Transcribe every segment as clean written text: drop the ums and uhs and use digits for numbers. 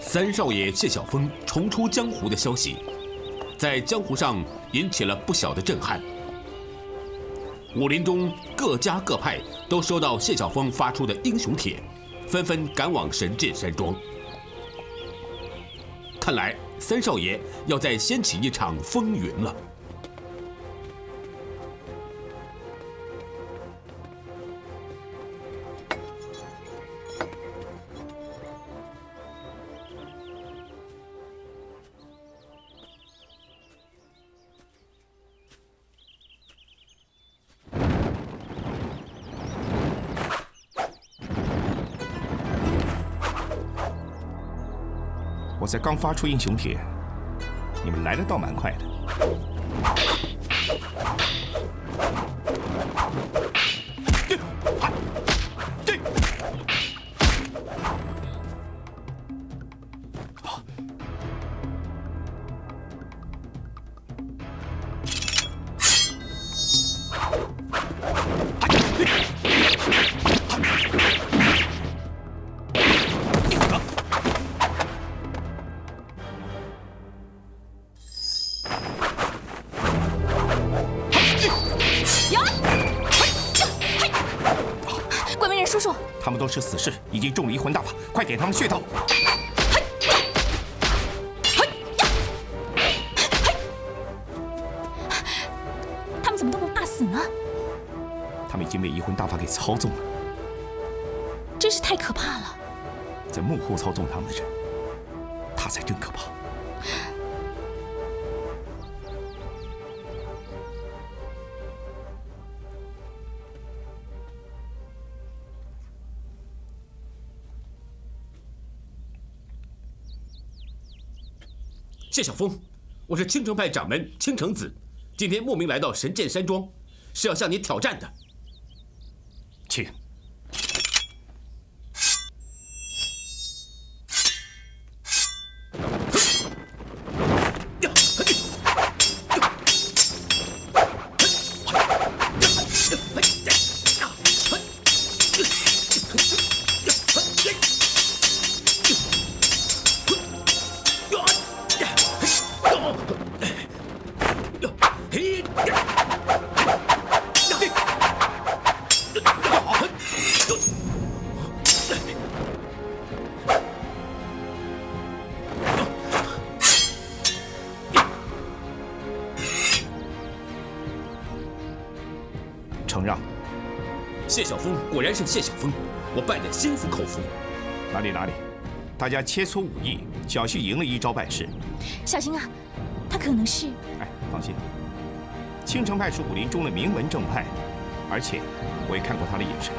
三少爷谢晓峰重出江湖的消息，在江湖上引起了不小的震撼。武林中各家各派都收到谢晓峰发出的英雄帖，纷纷赶往神剑山庄。看来三少爷要再掀起一场风云了。我才刚发出英雄帖，你们来的倒蛮快的。他们都是死士，已经中了移魂大法，快点他们穴道！他们怎么都不怕死呢？他们已经被移魂大法给操纵了，真是太可怕了。在幕后操纵他们的人，他才真可怕。谢晓峰，我是青城派掌门青城子，今天慕名来到神剑山庄，是要向你挑战的。请。承让。谢晓峰果然是谢晓峰，我拜得心服口服。哪里，大家切磋武艺，小婿赢了一招半式。小心啊，他可能是……哎，放心，青城派是武林中的名门正派，而且我也看过他的眼神，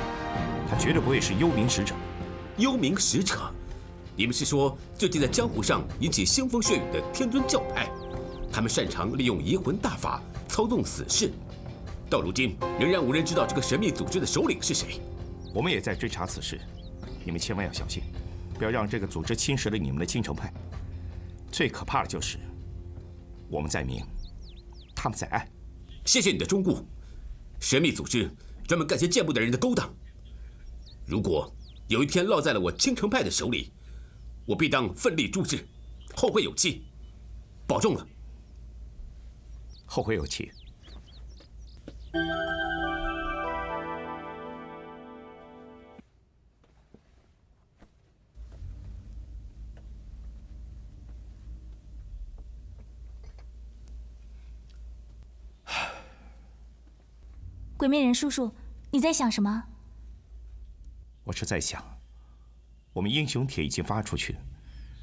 他绝对不会是幽冥使者。幽冥使者？你们是说最近在江湖上引起腥风血雨的天尊教派？他们擅长利用移魂大法操纵死士。到如今，仍然无人知道这个神秘组织的首领是谁。我们也在追查此事，你们千万要小心，不要让这个组织侵蚀了你们的青城派。最可怕的就是我们在明，他们在暗。谢谢你的忠顾。神秘组织专门干些见不得人的勾当，如果有一天落在了我青城派的手里，我必当奋力诛之，后会有期。保重了。后会有期。鬼面人叔叔，你在想什么？我是在想，我们英雄帖已经发出去了，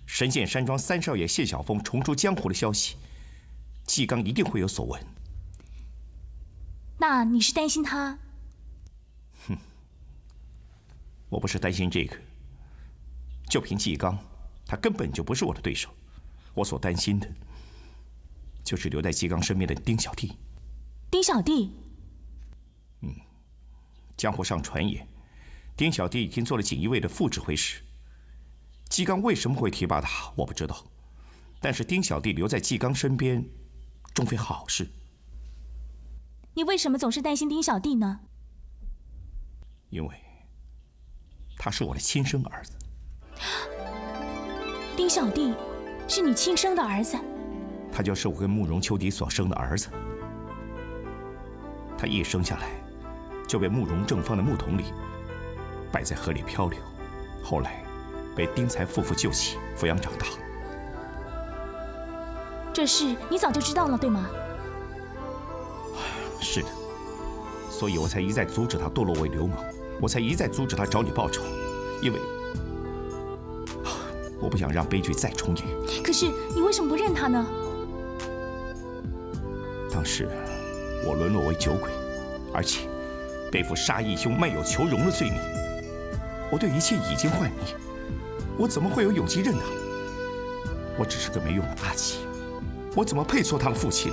神剑山庄三少爷谢晓峰重出江湖的消息，纪刚一定会有所闻。那你是担心他？哼，我不是担心这个，就凭纪刚，他根本就不是我的对手。我所担心的，就是留在纪刚身边的丁小弟。丁小弟？江湖上传言，丁小弟已经做了锦衣卫的副指挥使。纪刚为什么会提拔他，我不知道。但是丁小弟留在纪刚身边，终非好事。你为什么总是担心丁小弟呢？因为他是我的亲生儿子。丁小弟是你亲生的儿子？他就是我跟慕容秋笛所生的儿子。他一生下来就被慕容正方的木桶里摆在河里漂流，后来被丁才夫妇救起，抚养长大。这事你早就知道了，对吗？是的，所以我才一再阻止他堕落为流氓，我才一再阻止他找你报仇，因为我不想让悲剧再重演。可是你为什么不认他呢？当时我沦落为酒鬼，而且背负杀义兄、卖友求荣的罪名，我对一切已经幻灭，我怎么会有勇气认他？我只是个没用的阿奇，我怎么配做他的父亲？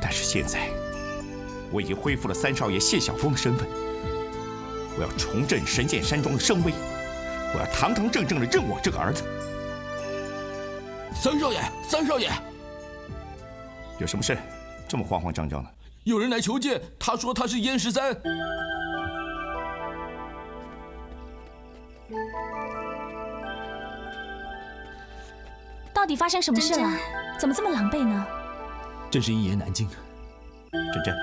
但是现在，我已经恢复了三少爷谢晓峰的身份，我要重振神剑山庄的声威，我要堂堂正正的认我这个儿子。三少爷，三少爷，有什么事？这么慌慌张张的？有人来求见，他说他是燕13。到底发生什么事了？怎么这么狼狈呢？真是一言难尽。珍珍，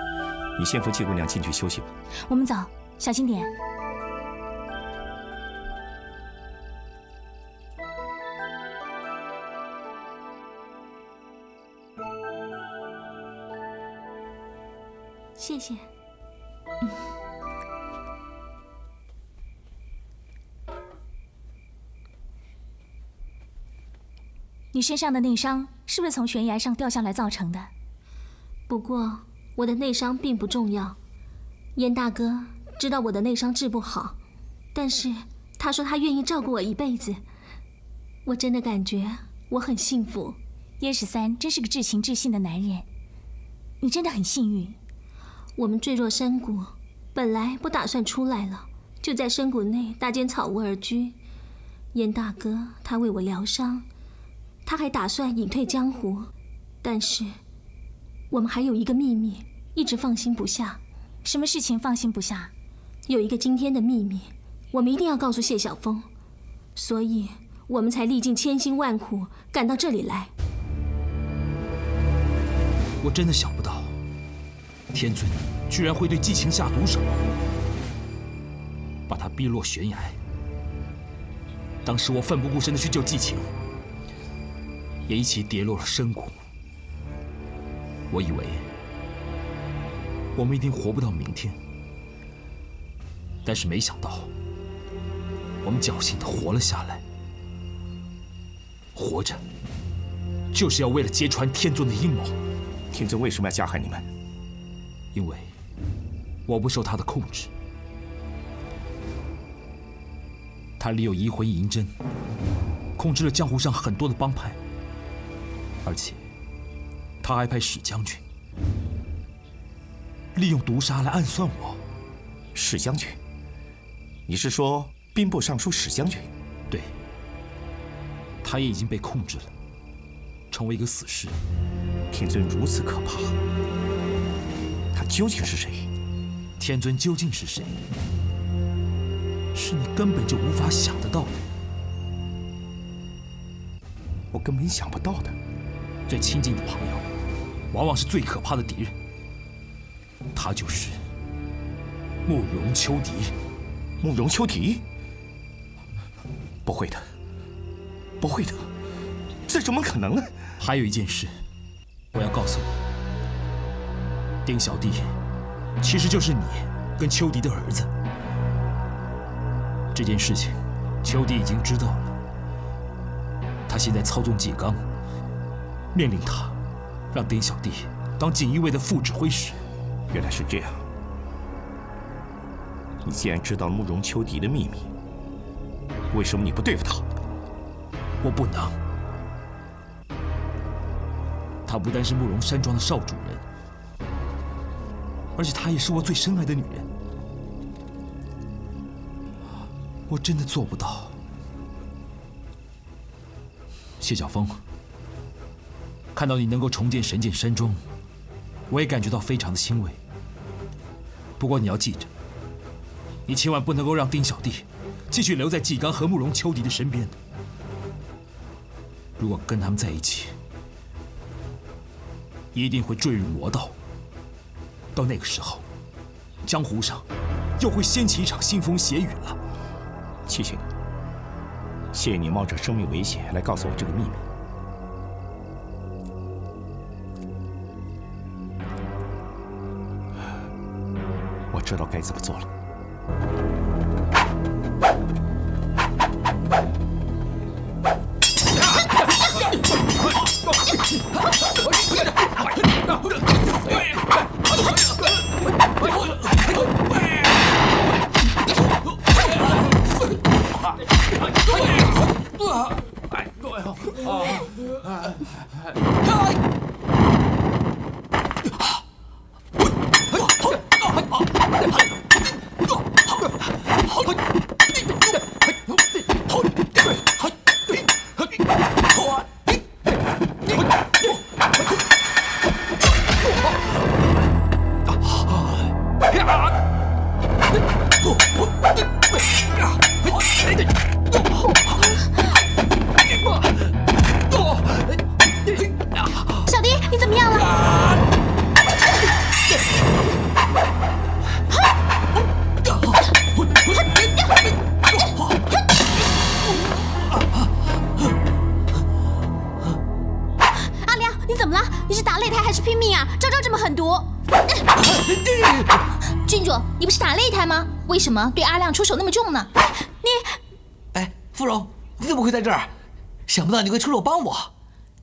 你先扶季姑娘进去休息吧。我们走，小心点。谢谢。你身上的内伤是不是从悬崖上掉下来造成的？不过我的内伤并不重要，燕大哥知道我的内伤治不好，但是他说他愿意照顾我一辈子，我真的感觉我很幸福。燕13真是个至情至性的男人，你真的很幸运。我们坠落山谷，本来不打算出来了，就在山谷内搭间草屋而居。燕大哥他为我疗伤，他还打算隐退江湖，但是我们还有一个秘密，一直放心不下。什么事情放心不下？有一个惊天的秘密，我们一定要告诉谢晓峰，所以我们才历尽千辛万苦赶到这里来。我真的想不到，天尊居然会对季晴下毒手，把他逼落悬崖。当时我奋不顾身的去救季晴，也一起跌落了深谷。我以为我们一定活不到明天，但是没想到我们侥幸的活了下来。活着就是要为了揭穿天尊的阴谋。天尊为什么要加害你们？因为我不受他的控制，他里有移魂银针，控制了江湖上很多的帮派，而且他还派史将军利用毒杀来暗算我。史将军？你是说兵部尚书史将军？对，他也已经被控制了，成为一个死士。天尊如此可怕，他究竟是谁？天尊究竟是谁？是你根本就无法想得到的。我根本想不到的。最亲近的朋友，往往是最可怕的敌人。他就是慕容秋笛。慕容秋笛？不会的，不会的，这怎么可能呢？还有一件事，我要告诉你，丁小弟其实就是你跟秋笛的儿子。这件事情，秋笛已经知道了。他现在操纵纪纲，命令他让丁小弟当锦衣卫的副指挥使。原来是这样。你既然知道慕容秋笛的秘密，为什么你不对付他？我不能。她不但是慕容山庄的少主人，而且她也是我最深爱的女人。我真的做不到。谢晓峰，看到你能够重建神剑山庄，我也感觉到非常的欣慰。不过你要记着，你千万不能够让丁小弟继续留在纪刚和慕容秋迪的身边。如果跟他们在一起，一定会坠入魔道。到那个时候，江湖上又会掀起一场腥风血雨了。谢谢你，谢谢你冒着生命危险来告诉我这个秘密。我知道该怎么做了。小迪，你怎么样了？阿良，你怎么了？你是打擂台还是拼命啊？招招这么狠毒！郡主，你不是打擂台吗？为什么对阿亮出手那么重呢？哎，芙蓉，你怎么会在这儿？想不到你会出手帮我。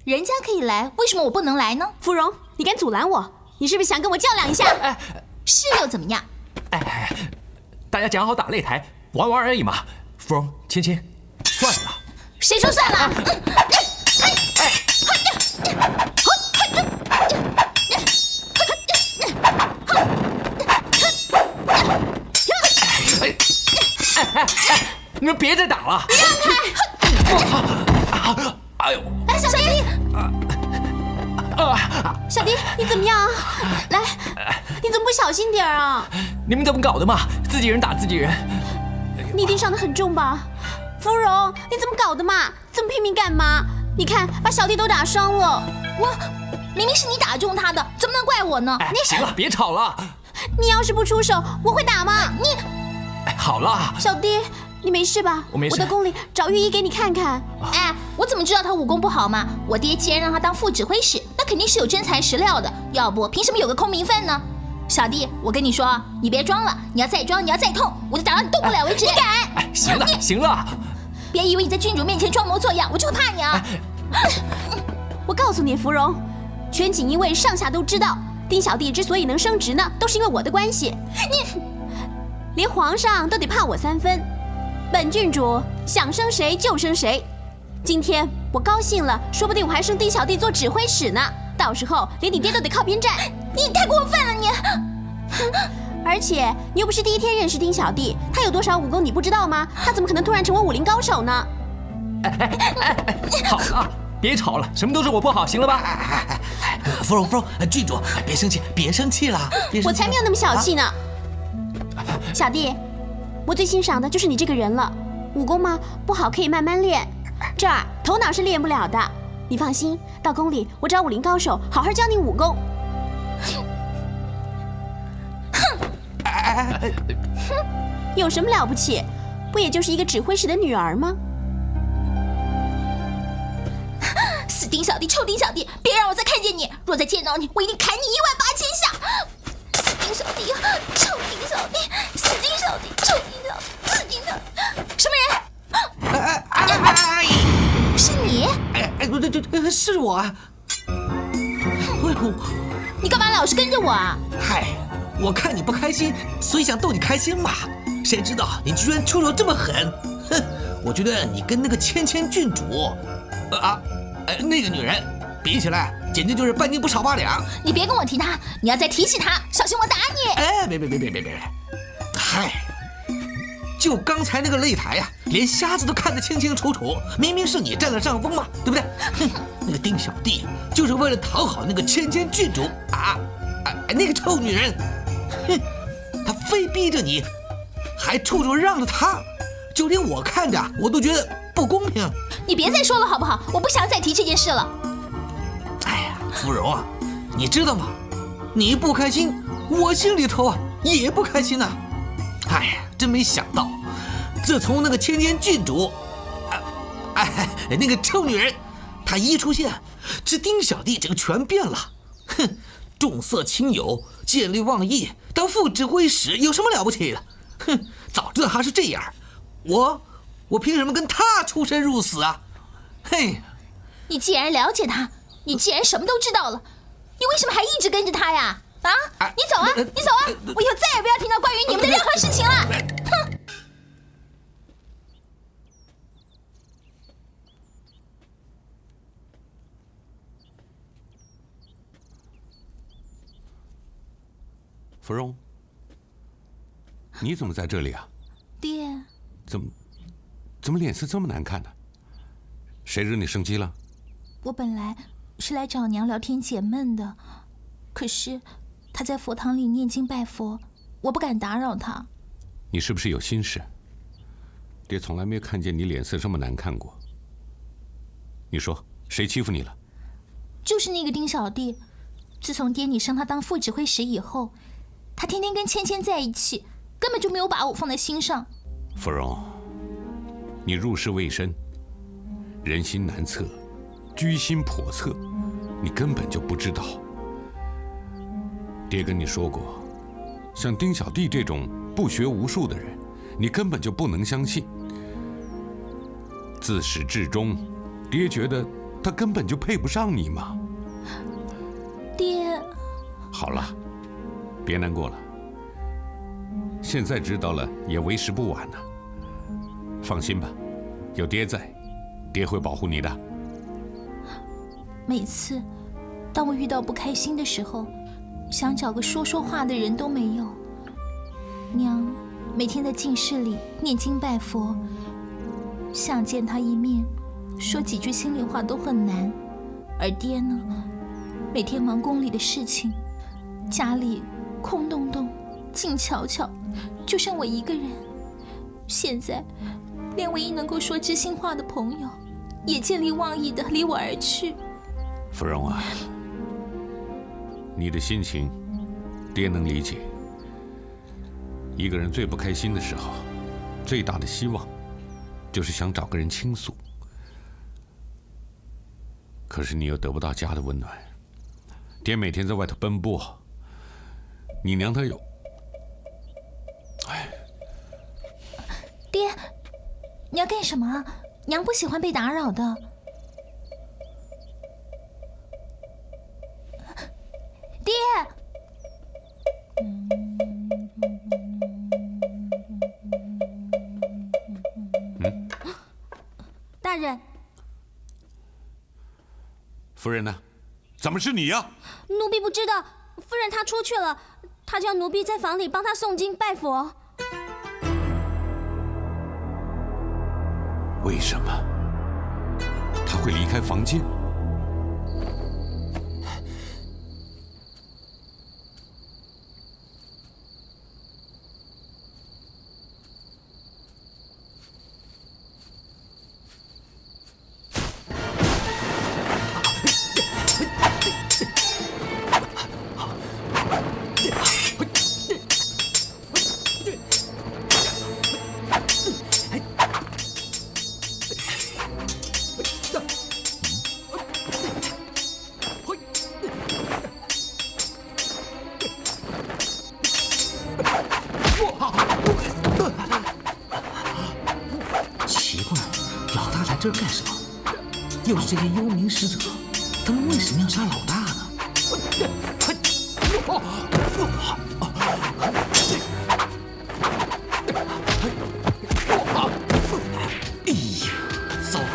人家可以来，为什么我不能来呢？芙蓉，你敢阻拦我？你是不是想跟我较量一下？是又怎么样？大家讲好打擂台，玩玩而已嘛。芙蓉、芊芊，算了。谁说算了？你们别再打了！哎呦！来，小迪，小迪，你怎么样？来，你怎么不小心点啊？你们怎么搞的嘛？自己人打自己人！你一定伤得很重吧？芙蓉，你怎么搞的嘛？这么拼命干嘛？你看，把小弟都打伤了。明明是你打中他的，怎么能怪我呢？行了，别吵了。你要是不出手，我会打吗？好了，小弟，你没事吧？我没事。我到宫里找御医给你看看。我怎么知道他武功不好嘛？我爹既然让他当副指挥使，那肯定是有真材实料的，要不凭什么有个空名分呢？小弟，我跟你说，你别装了，你要再装，你要再痛，我就打到你动不了为止。你敢？行了，行了，别以为你在郡主面前装模作样，我就会怕你啊！我告诉你，芙蓉，全锦衣卫上下都知道，丁小弟之所以能升职呢，都是因为我的关系。连皇上都得怕我3分。本郡主想升谁就升谁。今天我高兴了，说不定我还升丁小弟做指挥使呢。到时候连你爹都得靠边站。你太过分了，你！而且你又不是第一天认识丁小弟，他有多少武功你不知道吗？他怎么可能突然成为武林高手呢？好了，别吵了，什么都是我不好，行了吧？芙蓉，郡主，别生气，别生气了。我才没有那么小气呢。小弟，我最欣赏的就是你这个人了。武功嘛，不好可以慢慢练，这儿头脑是练不了的。你放心，到宫里我找武林高手，好好教你武功。有什么了不起？不也就是一个指挥使的女儿吗？死丁小弟，臭丁小弟，别让我再看见你！若再见到你，我一定砍你18000下！死丁小弟，臭丁小弟，死丁小弟，臭丁小弟，死丁小弟！什么人？是你？对，是我啊！你干嘛老是跟着我啊？嗨，我看你不开心，所以想逗你开心嘛。谁知道你居然出手这么狠！哼，我觉得你跟那个芊郡主，那个女人比起来，简直就是半斤不少8两。你别跟我提她，你要再提起她，小心我打你！别！嗨，就刚才那个擂台呀，连瞎子都看得清清楚楚，明明是你占了上风嘛，对不对？哼，那个丁小弟就是为了讨好那个芊郡主那个臭女人，哼，他非逼着你，还处处让着她，就连我看着我都觉得不公平。你别再说了好不好？我不想再提这件事了。哎呀，芙蓉啊，你知道吗？你不开心，我心里头也不开心呐。哎呀，真没想到，自从那个千千郡主，那个臭女人，她一出现，这丁小弟这个全变了。哼，重色轻友，见利忘义，当副指挥使有什么了不起的？哼，早知道他是这样，我凭什么跟他出生入死啊？嘿，你既然了解他，你既然什么都知道了，你为什么还一直跟着他呀？啊，你走啊，你走啊！我以后再也不要听到关于你们的任何事情了。哼！芙蓉，你怎么在这里啊？爹，怎么脸色这么难看呢？谁惹你生气了？我本来是来找娘聊天解闷的，可是她在佛堂里念经拜佛，我不敢打扰她。你是不是有心事？爹从来没有看见你脸色这么难看过。你说谁欺负你了？就是那个丁小弟，自从爹你升他当副指挥使以后，他天天跟芊芊在一起，根本就没有把我放在心上。芙蓉，你入世未深，人心难测，居心叵测，你根本就不知道。爹跟你说过，像丁小弟这种不学无术的人，你根本就不能相信。自始至终，爹觉得他根本就配不上你嘛。爹，好了，别难过了。现在知道了也为时不晚呢。放心吧，有爹在，爹会保护你的。每次当我遇到不开心的时候，想找个说话的人都没有。娘每天在净室里念经拜佛，想见他一面，说几句心里话都很难。而爹呢，每天忙宫里的事情，家里空洞洞，静悄悄，就剩我一个人。现在连唯一能够说知心话的朋友，也见利忘义的离我而去。芙蓉啊，你的心情，爹能理解。一个人最不开心的时候，最大的希望，就是想找个人倾诉。可是你又得不到家的温暖，爹每天在外头奔波，你娘她有……哎，爹，你要干什么啊？娘不喜欢被打扰的。爹，大人，夫人呢？怎么是你呀？奴婢不知道，夫人她出去了，她叫奴婢在房里帮她诵经拜佛。为什么他会离开房间？奇怪，老大来这儿干什么？又是这些幽冥使者，他们为什么要杀老大呢？哎呀，糟了！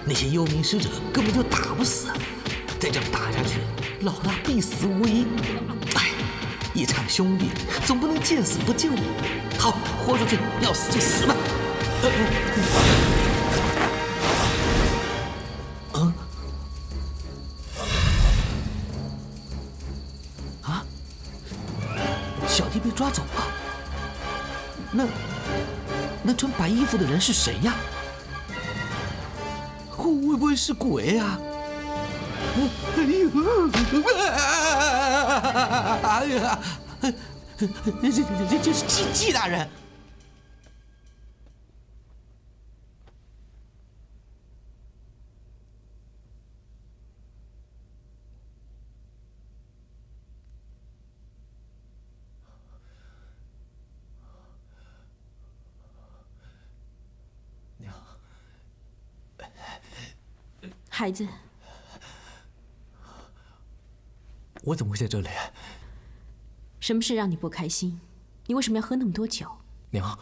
那些幽冥使者根本就打不死，再这样打下去，老大必死无疑。哎，一场兄弟总不能见死不救啊！好，豁出去，要死就死吧！小弟被抓走了。那穿白衣服服的人是谁呀？会不会是鬼啊？哎呀！这是季大人。孩子，我怎么会在这里？什么事让你不开心？你为什么要喝那么多酒？娘，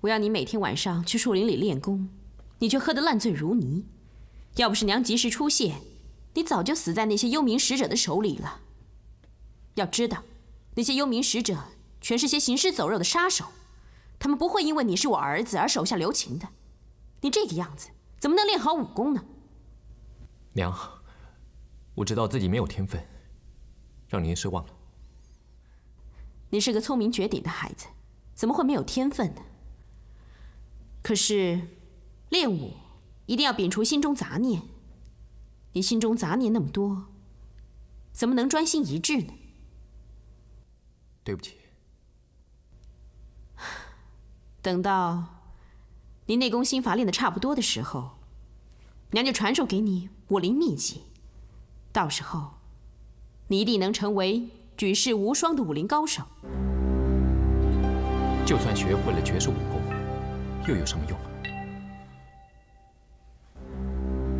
我要你每天晚上去树林里练功，你却喝得烂醉如泥。要不是娘及时出现，你早就死在那些幽冥使者的手里了。要知道，那些幽冥使者全是些行尸走肉的杀手。他们不会因为你是我儿子而手下留情的。你这个样子，怎么能练好武功呢？娘，我知道自己没有天分，让您失望了。你是个聪明绝顶的孩子，怎么会没有天分呢？可是，练武一定要摒除心中杂念。你心中杂念那么多，怎么能专心一致呢？对不起。等到你内功心法练得差不多的时候，娘就传授给你武林秘籍。到时候，你一定能成为举世无双的武林高手。就算学会了绝世武功，又有什么用？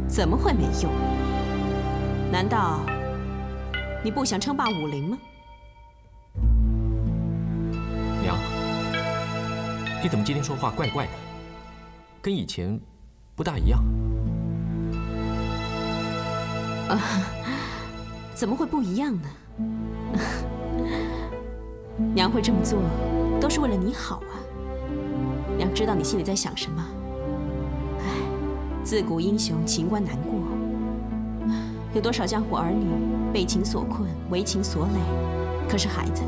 怎么会没用？难道你不想称霸武林吗？娘，你怎么今天说话怪怪的，跟以前不大一样？怎么会不一样呢？娘会这么做，都是为了你好啊。娘知道你心里在想什么。唉，自古英雄情关难过，有多少江湖儿女被情所困，为情所累。可是孩子，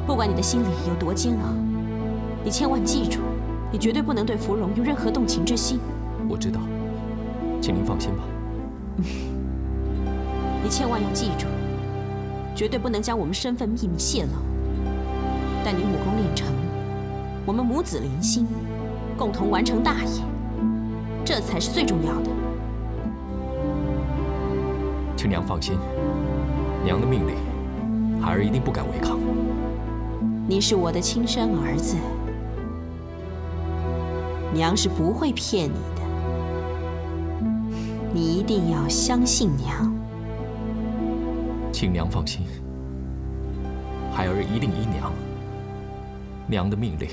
不管你的心里有多煎熬，你千万记住，你绝对不能对芙蓉有任何动情之心。我知道，请您放心吧。你千万要记住，绝对不能将我们身份秘密泄露。待你武功练成，我们母子连心，共同完成大业，这才是最重要的。请娘放心，娘的命令，孩儿一定不敢违抗。你是我的亲生儿子，娘是不会骗你的。你一定要相信娘。请娘放心，孩儿一定依娘的命令，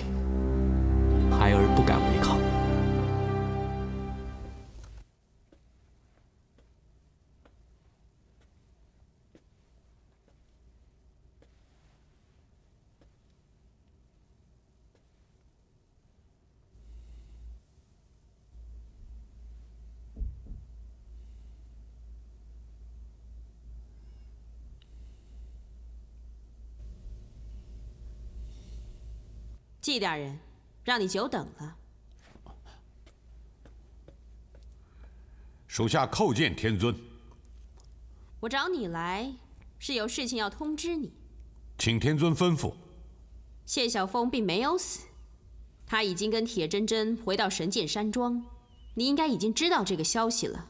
孩儿不敢违抗。季大人，让你久等了。属下叩见天尊。我找你来，是有事情要通知你。请天尊吩咐。谢晓峰并没有死，他已经跟铁铮铮回到神剑山庄。你应该已经知道这个消息了，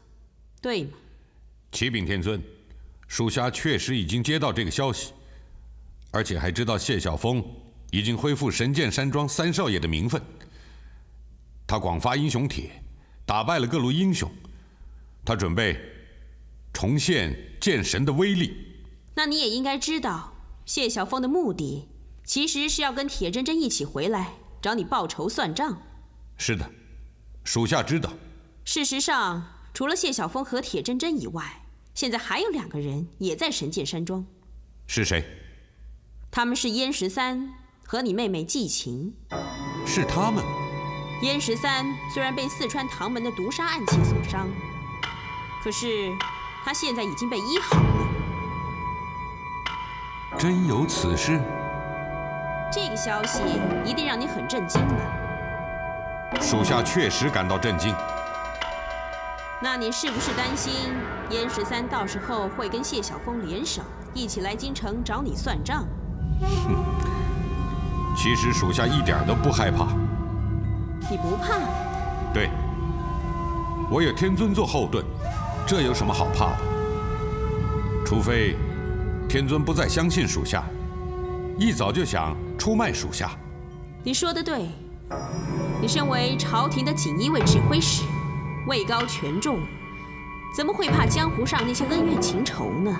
对吗？启禀天尊，属下确实已经接到这个消息，而且还知道谢晓峰已经恢复神剑山庄三少爷的名分。他广发英雄帖，打败了各路英雄。他准备重现剑神的威力。那你也应该知道，谢晓峰的目的其实是要跟铁铮铮一起回来找你报仇算账。是的，属下知道。事实上，除了谢晓峰和铁铮铮以外，现在还有2个人也在神剑山庄。是谁？他们是燕13和你妹妹季晴。是他们。燕13虽然被四川唐门的毒杀案情所伤，可是他现在已经被医好了。真有此事？这个消息一定让你很震惊吧？属下确实感到震惊。那你是不是担心燕13到时候会跟谢晓峰联手，一起来京城找你算账？其实属下一点都不害怕。你不怕？对，我有天尊做后盾，这有什么好怕的？除非天尊不再相信属下，一早就想出卖属下。你说得对，你身为朝廷的锦衣卫指挥使，位高权重，怎么会怕江湖上那些恩怨情仇呢？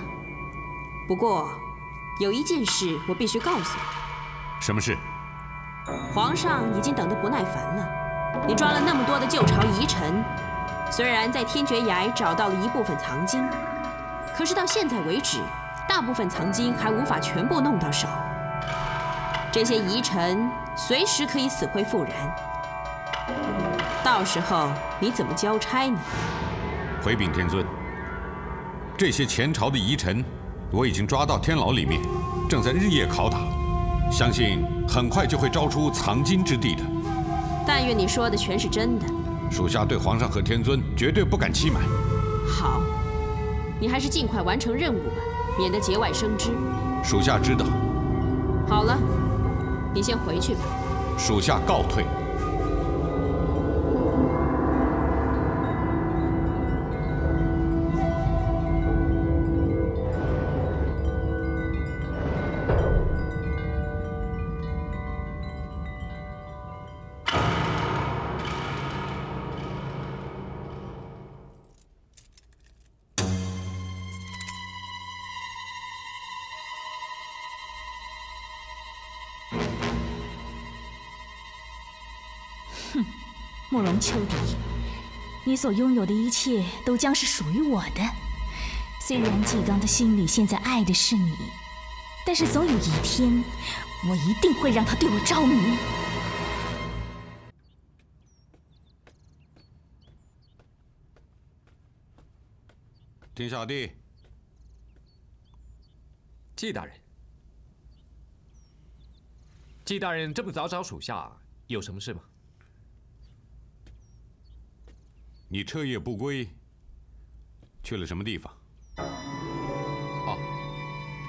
不过，有一件事我必须告诉你。什么事？皇上已经等得不耐烦了。你抓了那么多的旧朝遗臣，虽然在天爵崖找到了一部分藏金，可是到现在为止，大部分藏金还无法全部弄到手。这些遗臣随时可以死灰复燃，到时候你怎么交差呢？回禀天尊，这些前朝的遗臣，我已经抓到天牢里面，正在日夜拷打，相信很快就会招出藏金之地的。但愿你说的全是真的。属下对皇上和天尊绝对不敢欺瞒。好，你还是尽快完成任务吧，免得节外生枝。属下知道。好了，你先回去吧。属下告退。慕容秋笛，你所拥有的一切都将是属于我的。虽然纪刚的心里现在爱的是你，但是总有一天，我一定会让他对我着迷。丁小弟，季大人，季大人这么早找属下，有什么事吗？你彻夜不归，去了什么地方？哦，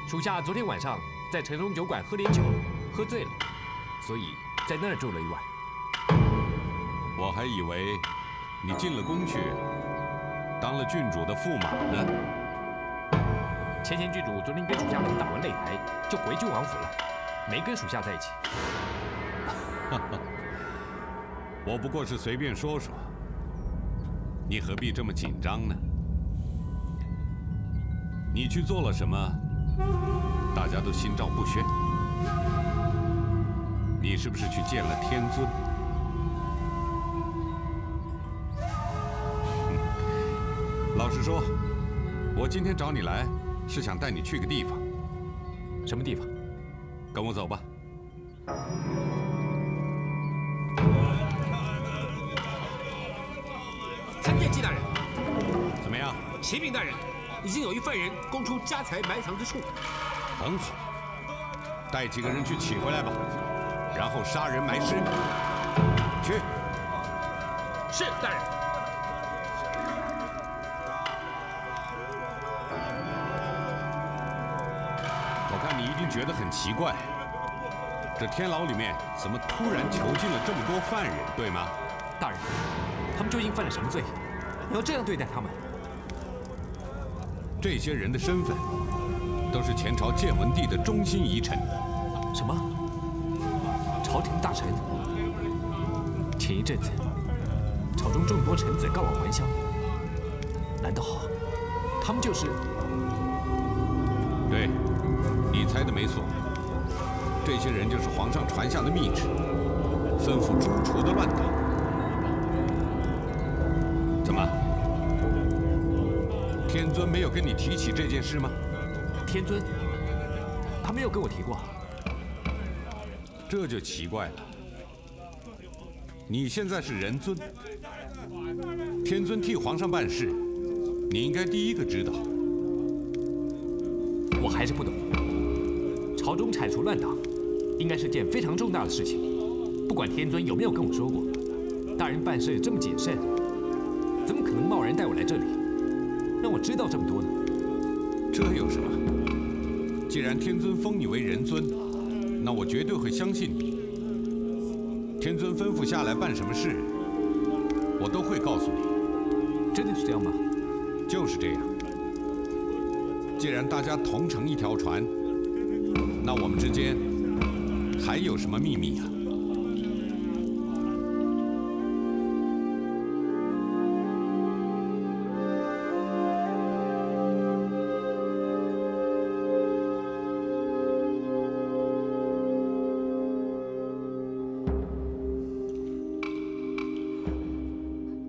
属下昨天晚上在城中酒馆喝点酒，喝醉了，所以在那儿住了一晚。我还以为你进了宫去，当了郡主的驸马呢。前郡主昨天跟属下们打完擂台，就回郡王府了，没跟属下在一起。我不过是随便说说。你何必这么紧张呢？你去做了什么，大家都心照不宣。你是不是去见了天尊？老实说，我今天找你来，是想带你去个地方。什么地方？跟我走吧。参见季大人。怎么样？启禀大人，已经有一犯人供出家财埋藏之处。很好，带几个人去取回来吧，然后杀人埋尸。去。是大人。我看你一定觉得很奇怪，这天牢里面怎么突然囚禁了这么多犯人，对吗？大人，他们究竟犯了什么罪？要这样对待他们？这些人的身份都是前朝建文帝的忠心遗臣。什么？朝廷大臣？前一阵子，朝中众多臣子告我还乡，难道他们就是？对，你猜的没错，这些人就是皇上传下的密旨，吩咐诛除的乱党。怎么？天尊没有跟你提起这件事吗？天尊，他没有跟我提过。这就奇怪了。你现在是人尊，天尊替皇上办事，你应该第一个知道。我还是不懂，朝中铲除乱党，应该是件非常重大的事情。不管天尊有没有跟我说过，大人办事这么谨慎，怎么可能贸然带我来这里，让我知道这么多呢？这有什么？既然天尊封你为人尊，那我绝对会相信你。天尊吩咐下来办什么事，我都会告诉你。真的是这样吗？就是这样。既然大家同乘一条船，那我们之间还有什么秘密啊？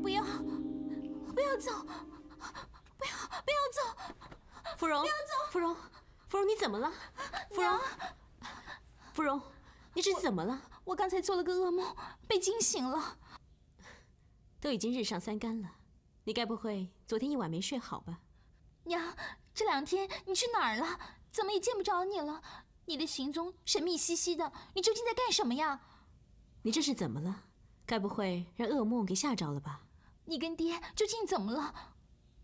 不要，不要走，不要走！芙蓉，芙蓉，芙蓉，你怎么了？芙蓉，芙蓉，你这是怎么了？我刚才做了个噩梦，被惊醒了。都已经日上三竿了，你该不会昨天一晚没睡好吧？娘，这2天你去哪儿了？怎么也见不着你了？你的行踪神秘兮兮的，你究竟在干什么呀？你这是怎么了？该不会让噩梦给吓着了吧？你跟爹究竟怎么了？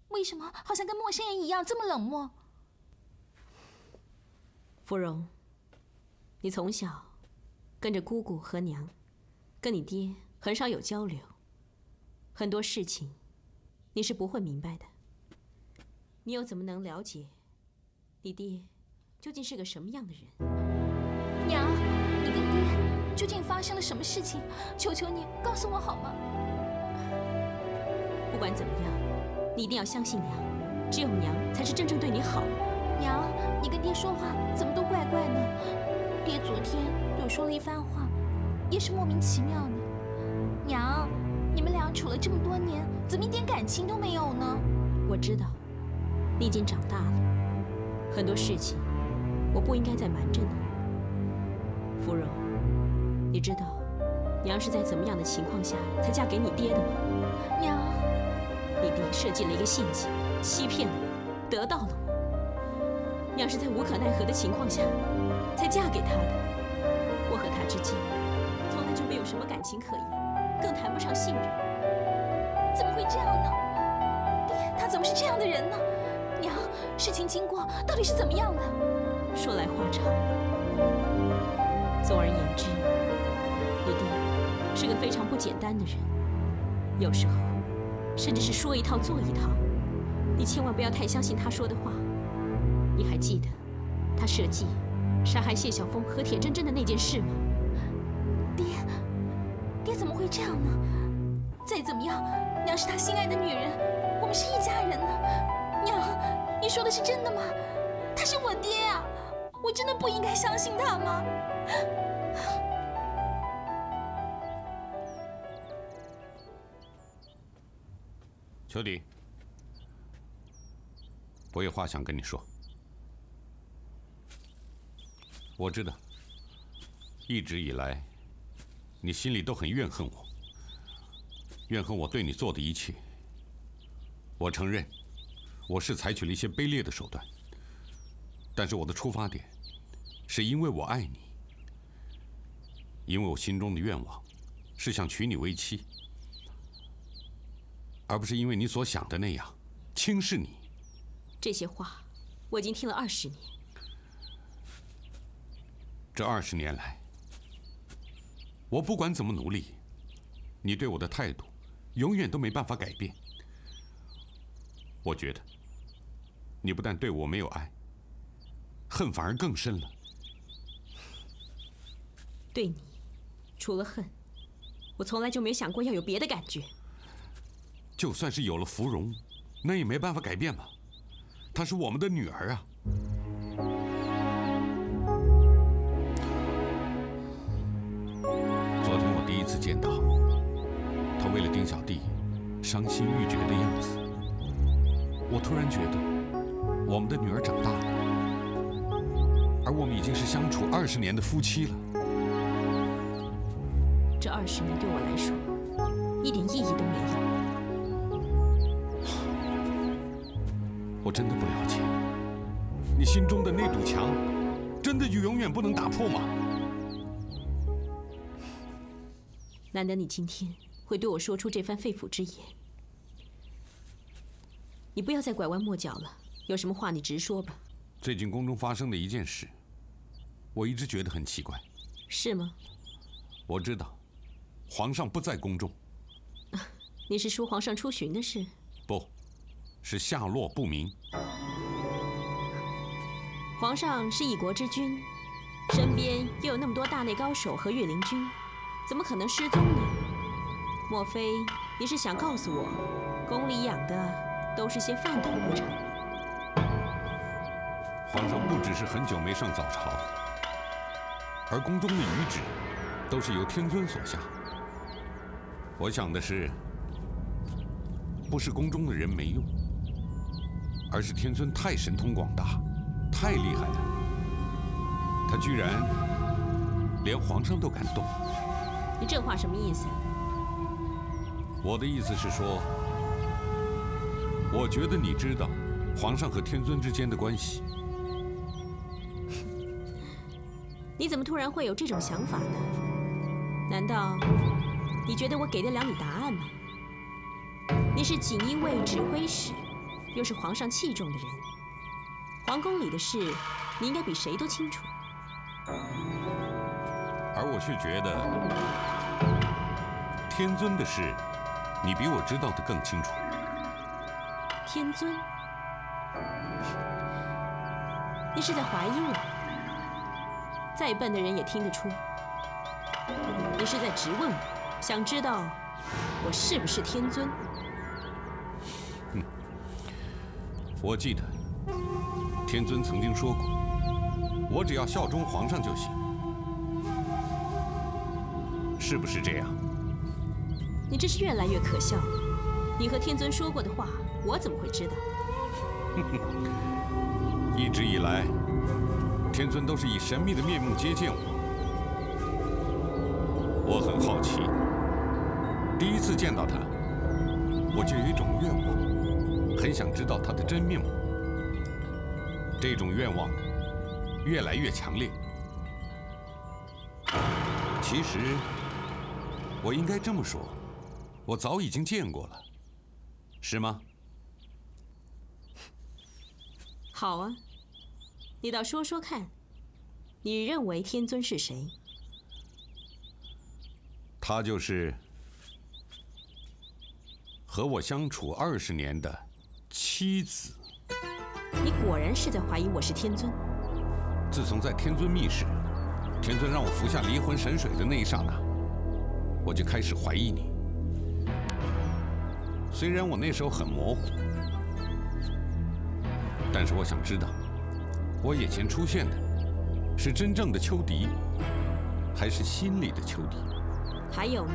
为什么好像跟陌生人一样这么冷漠？芙蓉，你从小跟着姑姑和娘，跟你爹很少有交流，很多事情你是不会明白的。你又怎么能了解你爹究竟是个什么样的人？娘，你跟爹究竟发生了什么事情？求求你告诉我好吗？不管怎么样，你一定要相信娘，只有娘才是真正对你好。娘，你跟爹说话怎么都怪怪呢？爹昨天对我说了一番话，也是莫名其妙的。娘，你们俩处了这么多年，怎么一点感情都没有呢？我知道，你已经长大了，很多事情我不应该再瞒着你。芙蓉，你知道娘是在怎么样的情况下才嫁给你爹的吗？娘，你爹设计了一个陷阱，欺骗了我，得到了我。娘是在无可奈何的情况下才嫁给他的。我和他之间从来就没有什么感情可言，更谈不上信任。怎么会这样呢？爹，他怎么是这样的人呢？娘，事情经过到底是怎么样的？说来话长。总而言之，你爹是个非常不简单的人，有时候甚至是说一套做一套。你千万不要太相信他说的话。你还记得他设计杀害谢晓峰和铁铮铮的那件事吗？爹怎么会这样呢？再怎么样，娘是他心爱的女人，我们是一家人呢。娘，你说的是真的吗？他是我爹啊，我真的不应该相信他吗？秋迪，我有话想跟你说。我知道，一直以来，你心里都很怨恨我，怨恨我对你做的一切。我承认，我是采取了一些卑劣的手段，但是我的出发点，是因为我爱你，因为我心中的愿望，是想娶你为妻，而不是因为你所想的那样轻视你。这些话，我已经听了20年。这20年来，我不管怎么努力，你对我的态度永远都没办法改变。我觉得，你不但对我没有爱，恨反而更深了。对你，除了恨，我从来就没有想过要有别的感觉。就算是有了芙蓉，那也没办法改变嘛。她是我们的女儿啊。昨天我第一次见到她为了丁小弟伤心欲绝的样子，我突然觉得我们的女儿长大了，而我们已经是相处20年的夫妻了。这20年对我来说一点意义都没有。我真的不了解，你心中的那堵墙，真的就永远不能打破吗？难得你今天会对我说出这番肺腑之言，你不要再拐弯抹角了，有什么话你直说吧。最近宫中发生的一件事，我一直觉得很奇怪。是吗？我知道，皇上不在宫中。你是说皇上出巡的事？不，是下落不明。皇上是一国之君，身边又有那么多大内高手和御林军，怎么可能失踪呢？莫非你是想告诉我，宫里养的都是些饭桶不成？皇上不只是很久没上早朝，而宫中的谕旨都是由天尊所下。我想的是，不是宫中的人没用，而是天尊太神通广大，太厉害了。他居然连皇上都敢动。你这话什么意思？我的意思是说，我觉得你知道皇上和天尊之间的关系。你怎么突然会有这种想法呢？难道你觉得我给得了你答案吗？你是锦衣卫指挥使，又是皇上器重的人，皇宫里的事你应该比谁都清楚。而我却觉得，天尊的事，你比我知道的更清楚。天尊？你是在怀疑我？再笨的人也听得出，你是在质问我，想知道我是不是天尊？我记得，天尊曾经说过，我只要效忠皇上就行，是不是这样？你这是越来越可笑。你和天尊说过的话，我怎么会知道？一直以来，天尊都是以神秘的面目接见我。我很好奇，第一次见到他，我就有一种愿望，很想知道他的真面目。这种愿望越来越强烈。其实，我应该这么说，我早已经见过了，是吗？好啊，你倒说说看，你认为天尊是谁？他就是和我相处20年的妻子。你果然是在怀疑我是天尊。自从在天尊密室，天尊让我服下离魂神水的那一刹那，我就开始怀疑你。虽然我那时候很模糊，但是我想知道，我眼前出现的是真正的秋笛，还是心里的秋笛？还有呢？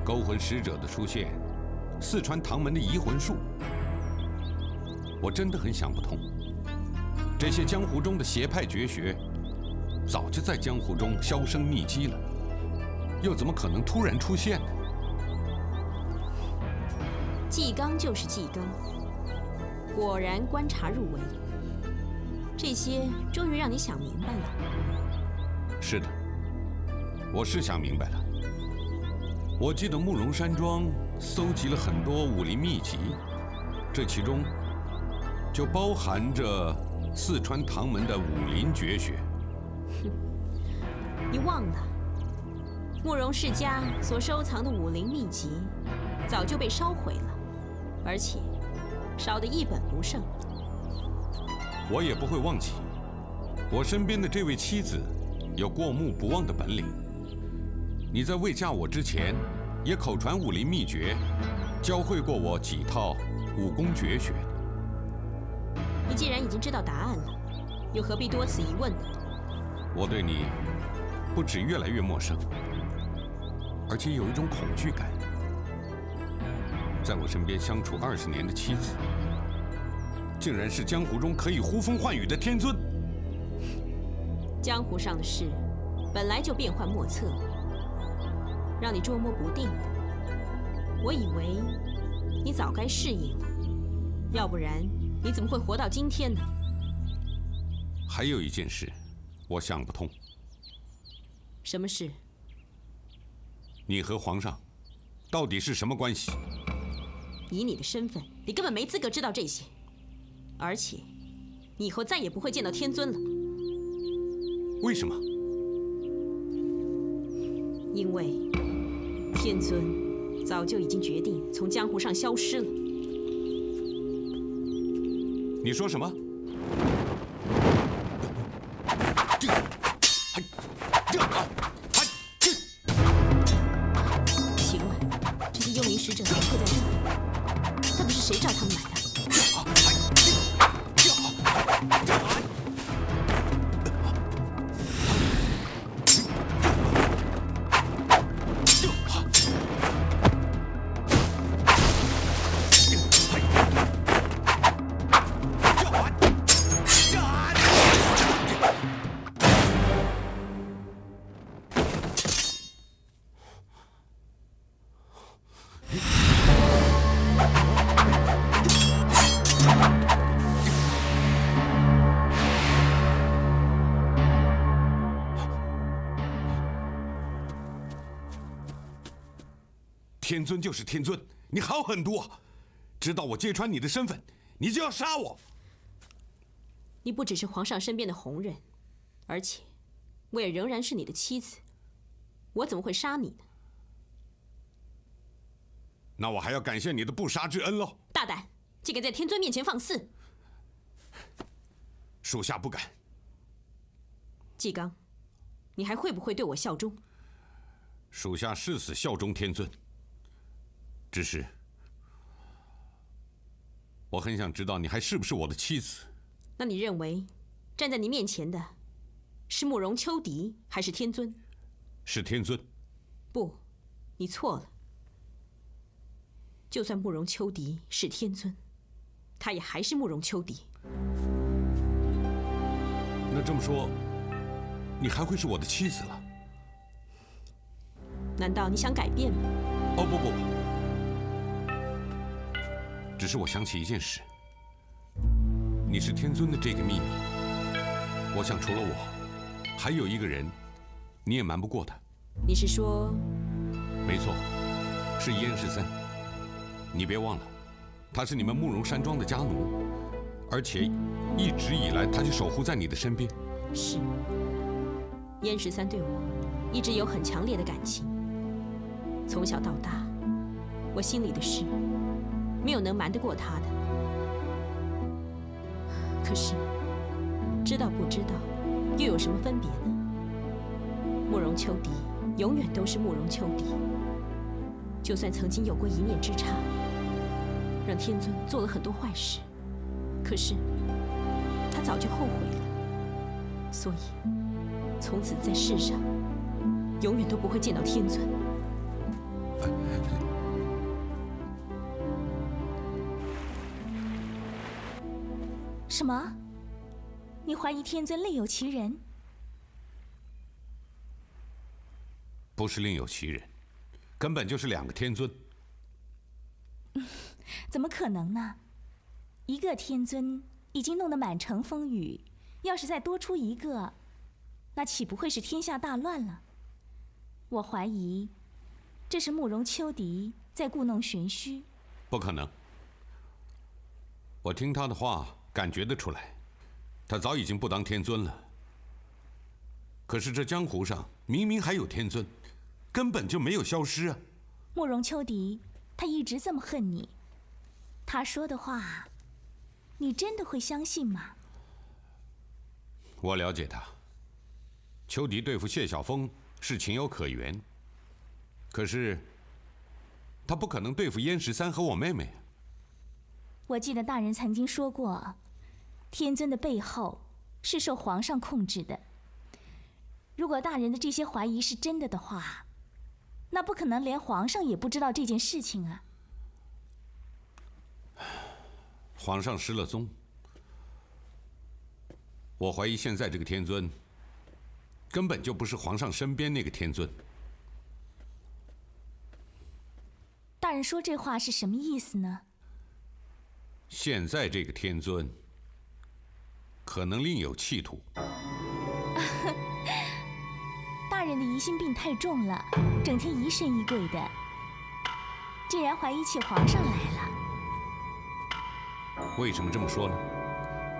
勾魂使者的出现，四川唐门的移魂术，我真的很想不通。这些江湖中的邪派绝学，早就在江湖中销声匿迹了，又怎么可能突然出现呢？纪纲就是纪纲，果然观察入微。这些终于让你想明白了。是的，我是想明白了。我记得慕容山庄搜集了很多武林秘籍，这其中就包含着四川唐门的武林绝学。你忘了，慕容世家所收藏的武林秘籍早就被烧毁了，而且烧得一本不剩。我也不会忘记，我身边的这位妻子有过目不忘的本领。你在未嫁我之前，也口传武林秘诀，教会过我几套武功绝学。你既然已经知道答案了，又何必多此一问呢？我对你不止越来越陌生，而且有一种恐惧感。在我身边相处20年的妻子，竟然是江湖中可以呼风唤雨的天尊。江湖上的事本来就变幻莫测，让你捉摸不定的。我以为你早该适应了，要不然你怎么会活到今天呢？还有一件事，我想不通。什么事？你和皇上到底是什么关系？以你的身份，你根本没资格知道这些。而且，你以后再也不会见到天尊了。为什么？因为天尊早就已经决定从江湖上消失了。你说什么？奇怪，这些幽冥使者怎么会在这里？到底是谁找他们来的？天尊就是天尊，你好狠毒啊！知道我揭穿你的身份，你就要杀我。你不只是皇上身边的红人，而且我也仍然是你的妻子，我怎么会杀你呢？那我还要感谢你的不杀之恩喽！大胆，竟敢在天尊面前放肆！属下不敢。纪刚，你还会不会对我效忠？属下誓死效忠天尊。只是，我很想知道你还是不是我的妻子。那你认为，站在你面前的，是慕容秋荻还是天尊？是天尊。不，你错了。就算慕容秋荻是天尊，他也还是慕容秋荻。那这么说，你还会是我的妻子了？难道你想改变吗？哦，不，只是我想起一件事，你是天尊的这个秘密，我想除了我，还有一个人，你也瞒不过他。你是说？没错，是燕十三。你别忘了，他是你们慕容山庄的家奴，而且一直以来他就守护在你的身边。是，燕十三对我一直有很强烈的感情。从小到大，我心里的事没有能瞒得过他的。可是，知道不知道，又有什么分别呢？慕容秋荻永远都是慕容秋荻，就算曾经有过一念之差，让天尊做了很多坏事，可是他早就后悔了，所以从此在世上永远都不会见到天尊。什么？你怀疑天尊另有其人？不是另有其人，根本就是两个天尊。怎么可能呢？一个天尊已经弄得满城风雨，要是再多出一个，那岂不会是天下大乱了？我怀疑，这是慕容秋荻在故弄玄虚。不可能，我听他的话感觉得出来，他早已经不当天尊了。可是这江湖上明明还有天尊，根本就没有消失啊！慕容秋荻他一直这么恨你，他说的话，你真的会相信吗？我了解他，秋荻对付谢晓峰是情有可原，可是他不可能对付燕十三和我妹妹。我记得大人曾经说过，天尊的背后是受皇上控制的。如果大人的这些怀疑是真的的话，那不可能连皇上也不知道这件事情啊。皇上失了踪，我怀疑现在这个天尊根本就不是皇上身边那个天尊。大人说这话是什么意思呢？现在这个天尊可能另有企图。大人人的疑心病太重了，整天疑神疑鬼的，竟然怀疑起皇上来了。为什么这么说呢？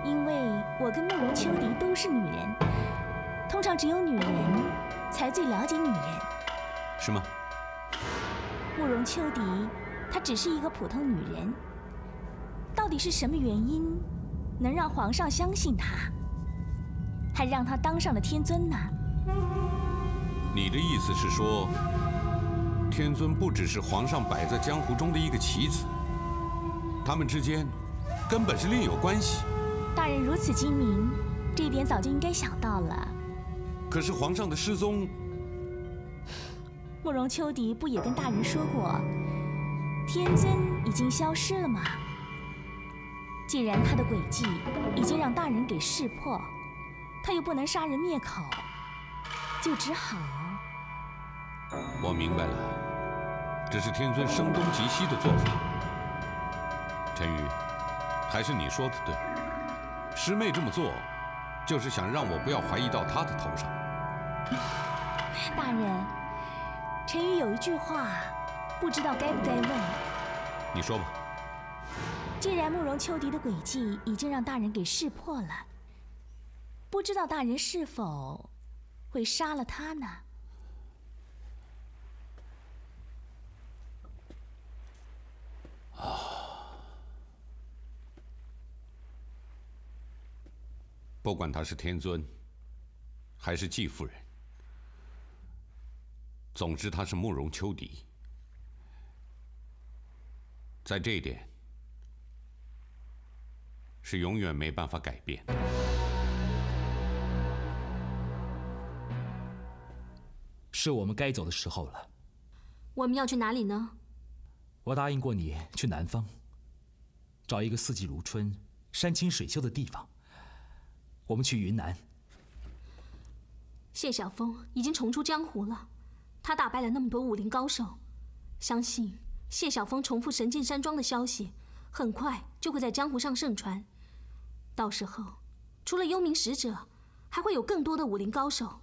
因为我跟慕容秋荻都是女人，通常只有女人才最了解女人。是吗？慕容秋荻，她只是一个普通女人，到底是什么原因能让皇上相信她，还让她当上了天尊呢？你的意思是说，天尊不只是皇上摆在江湖中的一个棋子，他们之间根本是另有关系。大人如此精明，这一点早就应该想到了。可是皇上的失踪，慕容秋荻不也跟大人说过，天尊已经消失了吗？既然他的诡计已经让大人给识破，他又不能杀人灭口，就只好……我明白了，这是天尊声东击西的做法。陈宇，还是你说的对，师妹这么做，就是想让我不要怀疑到她的头上。大人，陈宇有一句话，不知道该不该问。你说吧。既然慕容秋荻的诡计已经让大人给识破了，不知道大人是否会杀了他呢？不管他是天尊，还是季夫人，总之他是慕容秋荻。在这一点，是永远没办法改变的。是我们该走的时候了。我们要去哪里呢？我答应过你去南方，找一个四季如春、山清水秀的地方。我们去云南。谢晓峰已经重出江湖了，他打败了那么多武林高手，相信谢晓峰重复神剑山庄的消息，很快就会在江湖上盛传。到时候，除了幽冥使者，还会有更多的武林高手。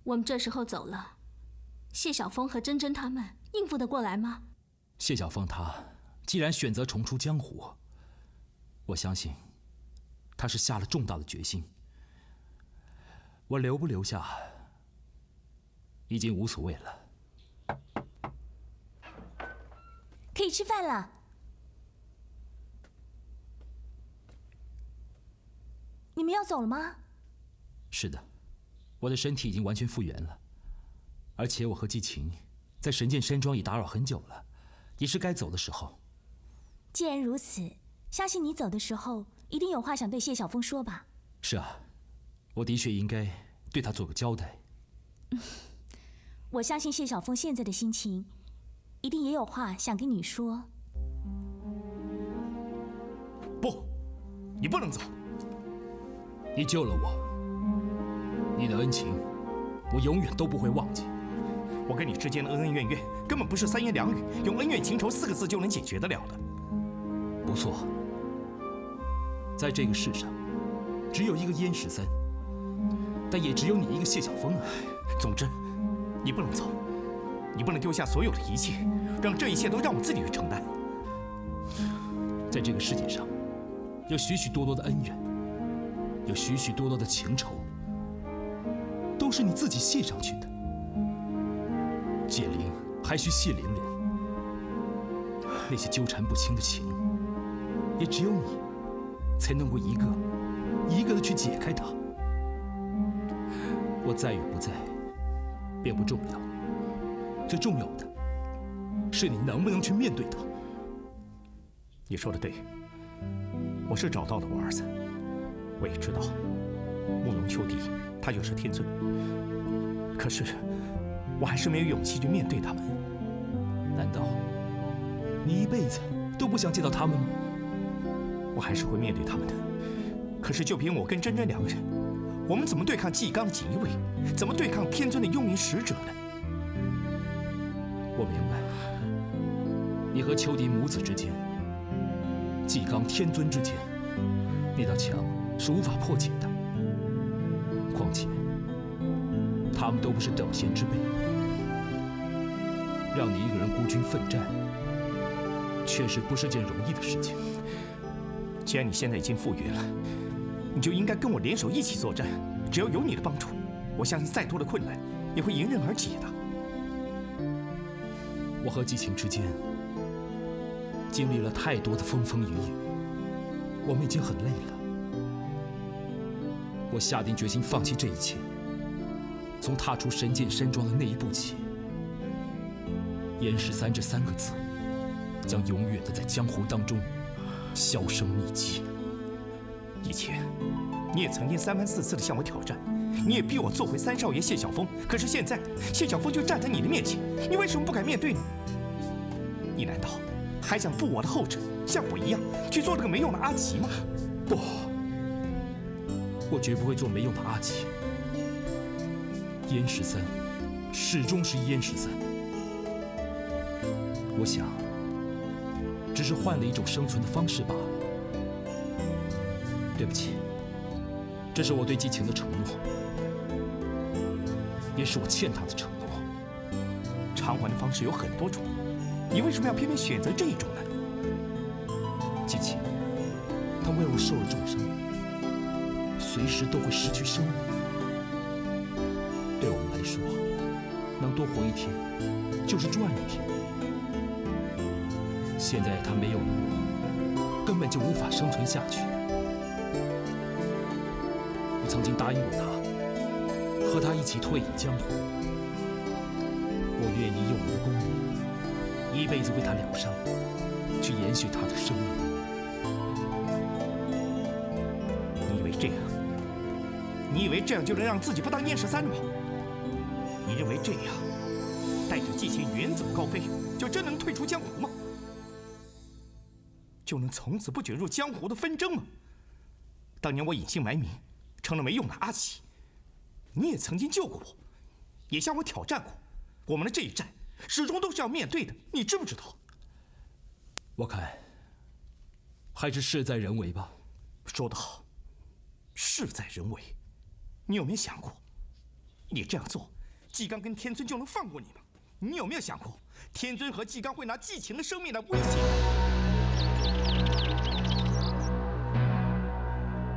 我们这时候走了，谢晓峰和珍珍他们应付得过来吗？谢晓峰他既然选择重出江湖，我相信他是下了重大的决心。我留不留下，已经无所谓了。可以吃饭了。你们要走了吗？是的，我的身体已经完全复原了，而且我和季晴在神剑山庄已打扰很久了，也是该走的时候。既然如此，相信你走的时候一定有话想对谢晓峰说吧？是啊，我的确应该对他做个交代。我相信谢晓峰现在的心情，一定也有话想跟你说。不，你不能走。你救了我，你的恩情，我永远都不会忘记。我跟你之间的恩恩怨怨，根本不是三言两语用恩怨情仇4个字就能解决得了的。不错，在这个世上，只有一个燕13，但也只有你一个谢晓峰啊。总之，你不能走，你不能丢下所有的一切，让这一切都让我自己去承担。在这个世界上，有许许多多的恩怨，有许许多多的情仇，都是你自己卸上去的。解铃还需系铃人，那些纠缠不清的情，也只有你才能够一个一个的去解开它。我在与不在并不重要，最重要的是你能不能去面对它。你说的对，我是找到了我儿子，我也知道慕容秋荻他就是天尊，可是我还是没有勇气去面对他们。难道你一辈子都不想见到他们吗？我还是会面对他们的，可是就凭我跟珍珍2个人，我们怎么对抗纪刚的锦衣卫？怎么对抗天尊的幽冥使者呢？我明白，你和秋荻母子之间，纪刚天尊之间，那道墙是无法破解的。况且，他们都不是等闲之辈，让你一个人孤军奋战，确实不是件容易的事情。既然你现在已经复原了，你就应该跟我联手一起作战。只要有你的帮助，我相信再多的困难也会迎刃而解的。我和季晴之间经历了太多的风风雨雨，我们已经很累了。我下定决心放弃这一切。从踏出神剑山庄的那一步起，燕13这3个字将永远的在江湖当中销声匿迹。以前你也曾经3番4次的向我挑战，你也逼我做回3少爷谢晓峰。可是现在谢晓峰就站在你的面前，你为什么不敢面对呢？你难道还想步我的后尘，像我一样去做这个没用的阿奇吗？不，我绝不会做没用的阿奇。燕13始终是燕13，我想只是换了一种生存的方式罢了。对不起，这是我对季晴的承诺，也是我欠她的承诺。偿还的方式有很多种，你为什么要偏偏选择这一种呢？季晴，她为我受了重伤，随时都会失去生命。对我们来说，能多活一天就是赚一天。现在她没有了我，根本就无法生存下去。我曾经答应过她，和她一起退隐江湖。我愿意用我的功力，一辈子为她疗伤，去延续她的生命。你以为这样就能让自己不当燕13了吗？你认为这样带着季晴远走高飞，就真能退出江湖吗？就能从此不卷入江湖的纷争吗？当年我隐姓埋名，成了没用的阿奇，你也曾经救过我，也向我挑战过。我们的这一战始终都是要面对的，你知不知道？我看还是事在人为吧。说得好，事在人为。你有没有想过，你这样做，纪刚跟天尊就能放过你吗？你有没有想过，天尊和纪刚会拿季晴的生命来威胁你？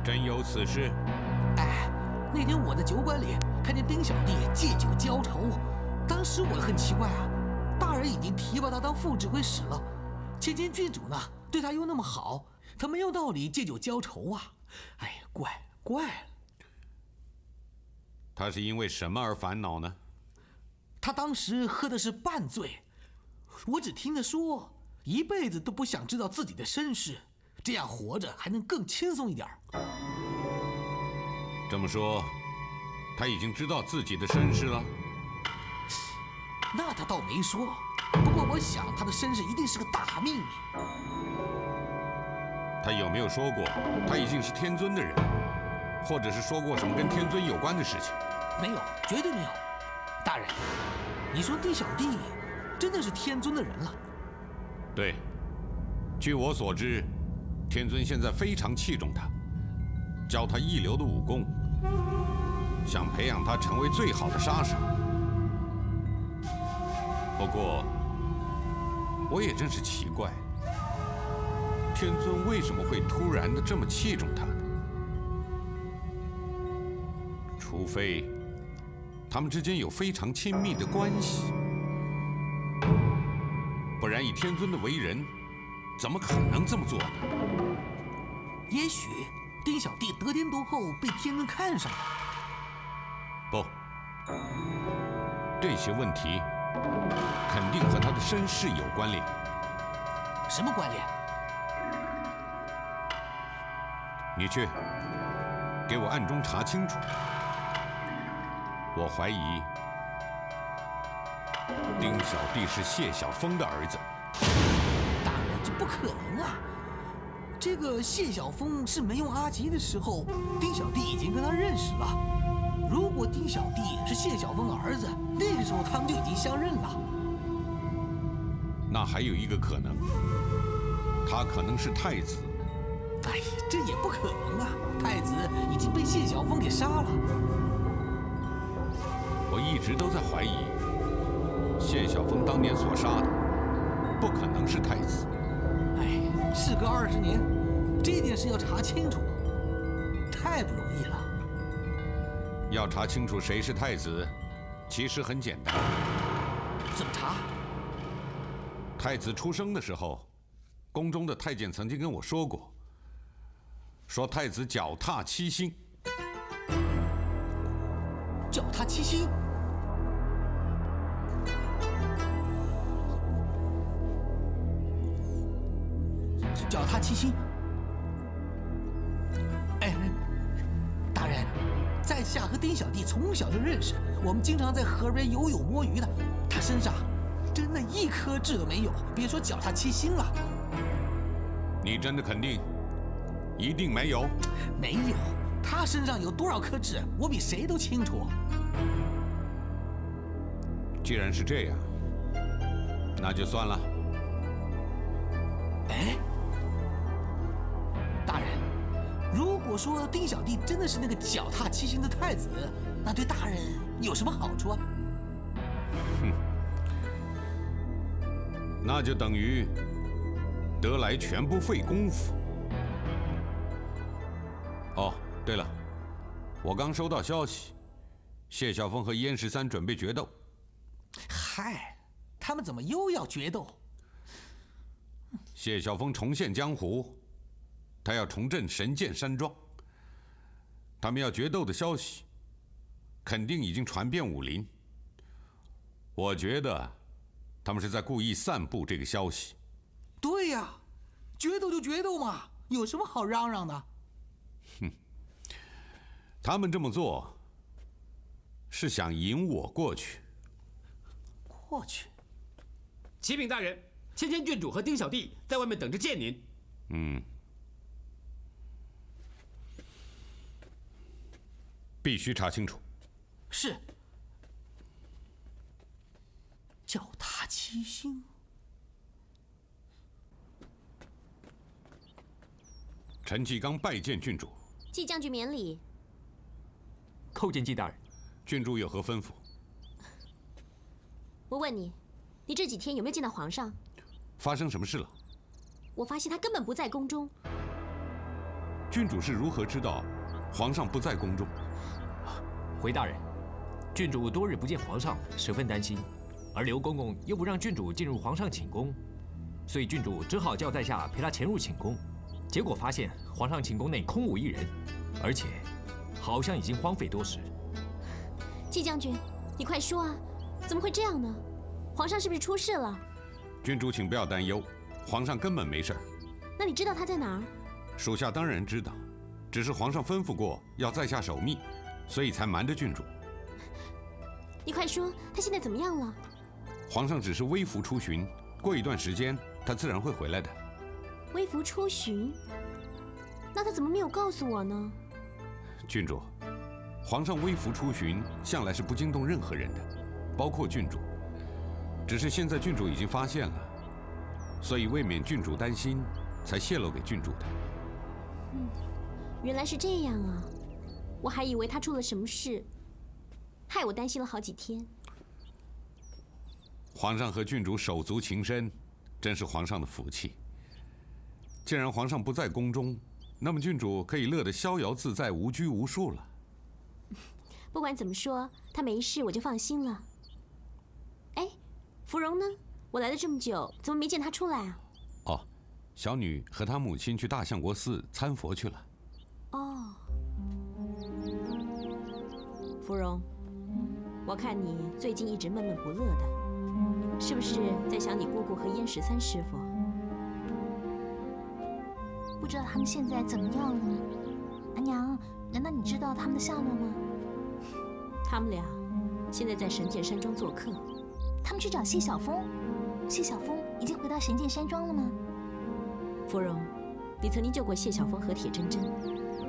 真有此事？哎，那天我在酒馆里看见丁小弟借酒浇愁，当时我很奇怪啊，大人已经提拔他当副指挥使了，芊芊郡主呢对他又那么好，他没有道理借酒浇愁啊！哎呀，怪了。他是因为什么而烦恼呢？他当时喝的是半醉，我只听他说，一辈子都不想知道自己的身世，这样活着还能更轻松一点。这么说，他已经知道自己的身世了？那他倒没说，不过我想他的身世一定是个大秘密。他有没有说过他已经是天尊的人，或者是说过什么跟天尊有关的事情？没有，绝对没有。大人，你说丁小弟真的是天尊的人了？对，据我所知，天尊现在非常器重他，教他一流的武功，想培养他成为最好的杀手。不过，我也真是奇怪，天尊为什么会突然的这么器重他呢？除非他们之间有非常亲密的关系，不然以天尊的为人，怎么可能这么做呢？也许丁小弟得天独厚，被天尊看上了。不，这些问题肯定和他的身世有关联。什么关联？你去给我暗中查清楚。我怀疑丁小弟是谢晓峰的儿子。大人，这不可能啊！这个谢晓峰是没用阿吉的时候，丁小弟已经跟他认识了。如果丁小弟是谢晓峰的儿子，那个时候他们就已经相认了。那还有一个可能，他可能是太子。哎呀，这也不可能啊！太子已经被谢晓峰给杀了。我一直都在怀疑，谢晓峰当年所杀的，不可能是太子。哎，事隔20年，这件事要查清楚，太不容易了。要查清楚谁是太子，其实很简单。怎么查？太子出生的时候，宫中的太监曾经跟我说过，说太子脚踏七星。脚踏七星？脚踏七星？哎，大人，在下和丁小弟从小就认识，我们经常在河边游泳摸鱼的。他身上真的一颗痣都没有，别说脚踏七星了。你真的肯定？一定没有？没有，他身上有多少颗痣，我比谁都清楚。既然是这样，那就算了。哎，大人，如果说丁小弟真的是那个脚踏七星的太子，那对大人有什么好处啊？哼，那就等于得来全不费功夫。哦，对了，我刚收到消息，谢晓峰和燕13准备决斗。嗨，他们怎么又要决斗？谢晓峰重现江湖，他要重振神剑山庄。他们要决斗的消息，肯定已经传遍武林。我觉得，他们是在故意散布这个消息。对呀，决斗就决斗嘛，有什么好嚷嚷的？哼，他们这么做，是想引我过去。过去。启禀大人，芊芊郡主和丁小弟在外面等着见您。嗯，必须查清楚。是。脚踏七星。陈继刚拜见郡主。季将军免礼。叩见季大人。郡主有何吩咐？我问你，你这几天有没有见到皇上？发生什么事了？我发现他根本不在宫中。郡主是如何知道皇上不在宫中？回大人，郡主多日不见皇上，十分担心，而刘公公又不让郡主进入皇上寝宫，所以郡主只好叫在下陪她潜入寝宫。结果发现皇上寝宫内空无一人，而且好像已经荒废多时。季将军，你快说啊，怎么会这样呢？皇上是不是出事了？郡主请不要担忧，皇上根本没事儿。那你知道他在哪儿？属下当然知道，只是皇上吩咐过要在下守密，所以才瞒着郡主。你快说，他现在怎么样了？皇上只是微服出巡，过一段时间他自然会回来的。微服出巡？那他怎么没有告诉我呢？郡主，皇上微服出巡向来是不惊动任何人的，包括郡主。只是现在郡主已经发现了，所以为免郡主担心，才泄露给郡主的。原来是这样啊，我还以为他出了什么事，害我担心了好几天。皇上和郡主手足情深，真是皇上的福气。既然皇上不在宫中，那么郡主可以乐得逍遥自在、无拘无束了。不管怎么说，他没事我就放心了。哎，芙蓉呢？我来了这么久，怎么没见她出来啊？哦，小女和她母亲去大相国寺参佛去了。哦，芙蓉，我看你最近一直闷闷不乐的，是不是在想你姑姑和燕13师傅？不知道他们现在怎么样了？阿娘，难道你知道他们的下落吗？他们俩现在在神剑山庄做客。他们去找谢晓峰。谢晓峰已经回到神剑山庄了吗？芙蓉，你曾经救过谢晓峰和铁铮铮，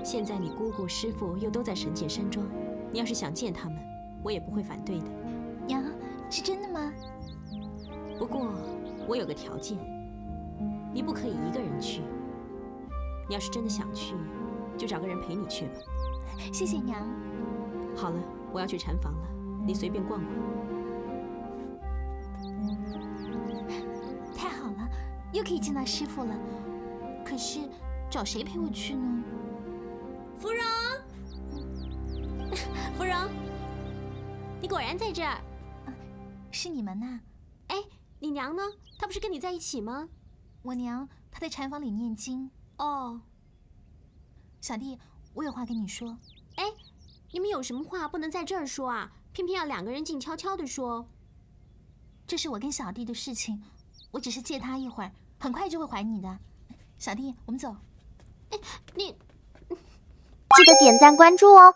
现在你姑姑师傅又都在神剑山庄，你要是想见他们，我也不会反对的。娘，是真的吗？不过我有个条件，你不可以一个人去。你要是真的想去，就找个人陪你去吧。谢谢娘。好了，我要去禅房了。你随便逛逛。太好了，又可以见到师傅了。可是找谁陪我去呢？芙蓉，芙蓉，你果然在这儿。是你们呐？哎，你娘呢？她不是跟你在一起吗？我娘她在禅房里念经。哦，小弟，我有话跟你说。哎，你们有什么话不能在这儿说啊？偏偏要2个人静悄悄地说。这是我跟小弟的事情，我只是借他一会儿，很快就会还你的。小弟，我们走。哎，你记得点赞关注哦。